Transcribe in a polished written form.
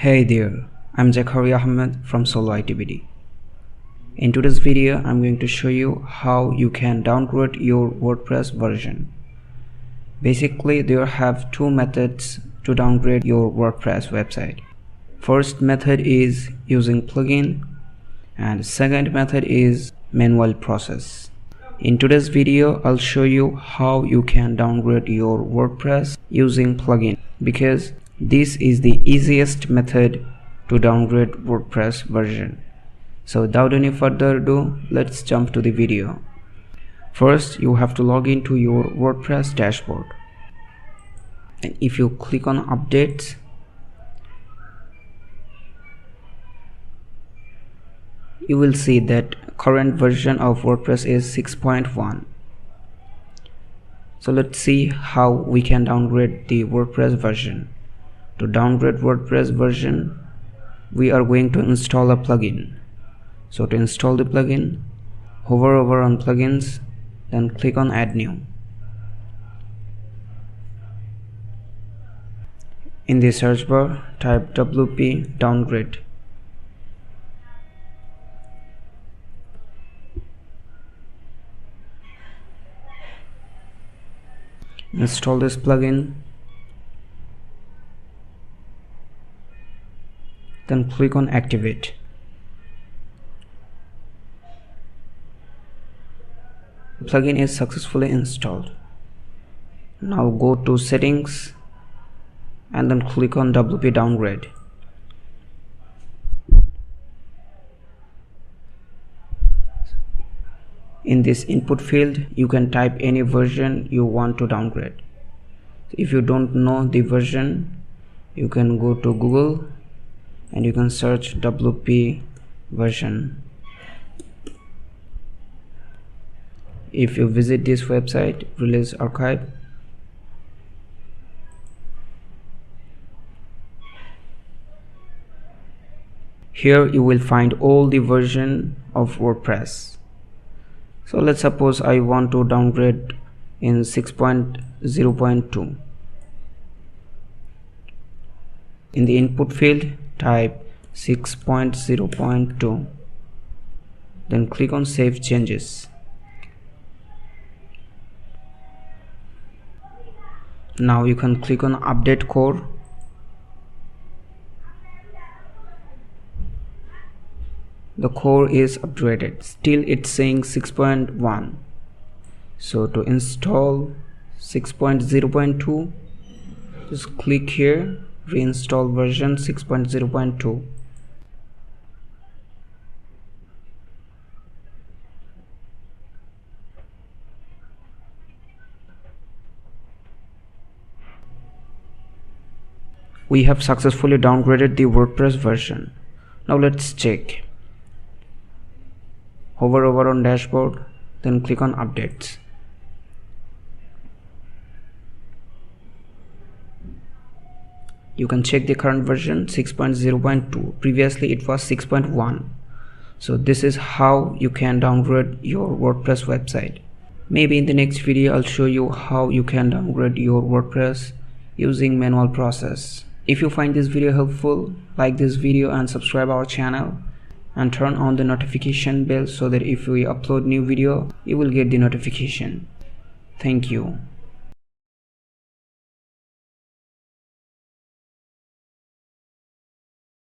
Hey there, I'm Zakaria Ahmed from Solo ITBD. In today's video, I'm going to show you how you can downgrade your WordPress version. Basically, there have two methods to downgrade your WordPress website. First method is using plugin, and second method is manual process. In today's video, I'll show you how you can downgrade your WordPress using plugin, because this is the easiest method to downgrade WordPress version. So without any further ado, let's jump to the video. First, you have to log into your WordPress dashboard, and if you click on updates, you will see that current version of WordPress is 6.1. So let's see how we can downgrade the WordPress version. To downgrade WordPress version, we are going to install a plugin. So to install the plugin, hover over on plugins, then click on add new. In the search bar, type WP downgrade. Install this plugin, then click on activate. The plugin is successfully installed. Now go to settings and then click on WP downgrade. In this input field, you can type any version you want to downgrade. If you don't know the version, you can go to Google and you can search WP version. If you visit this website, release archive, here you will find all the version of WordPress. So let's suppose I want to downgrade in 6.0.2. In the input field, type 6.0.2, then click on save changes. Now you can click on update core. The core is upgraded. Still it's saying 6.1. So to install 6.0.2, just click here, reinstall version 6.0.2. We have successfully downgraded the WordPress version. Now let's check. Hover over on dashboard, then click on updates. You can check the current version 6.0.2. Previously it was 6.1. So this is how you can downgrade your WordPress website. Maybe in the next video I'll show you how you can downgrade your WordPress using manual process. If you find this video helpful, like this video and subscribe our channel, and turn on the notification bell so that if we upload new video, you will get the notification. Thank you.